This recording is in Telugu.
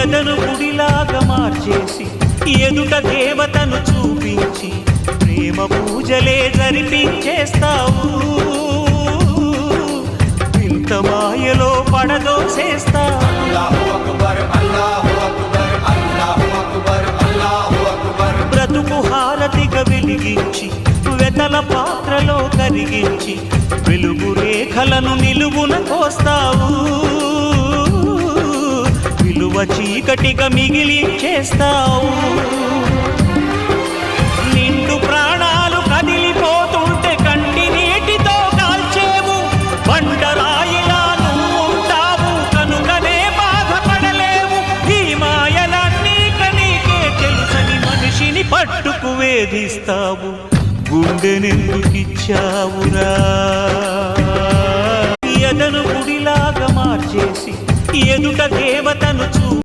ఎదను గుడిలాగా మార్చేసి ఎదుట దేవతను చూపించి ప్రేమ పూజలే జరిపించేస్తావు. ఇంత మాయలో పడదోసేస్తావు. బ్రతుకు హారతిగా వెలిగించి వెతల పాత్రలో కరిగించి వెలుగు రేఖలను నిలువున కోస్తావు. విలువ చీకటిగా మిగిలించేస్తావు. నిండు ప్రాణాలు కదిలిపోతుంటే కంటి నీటితో కాల్చేవు. బండరాయిలా నువ్వు ఉంటావు కనుకనే బాధపడలేవు. ఈ మాయలన్నీ నీకే తెలుసని మనిషిని పట్టుకు వేధిస్తావు. గుండెనెందుకిచ్చావురా? ఎదను గుడిలాగా మార్చేసి ఎదుట దేవతను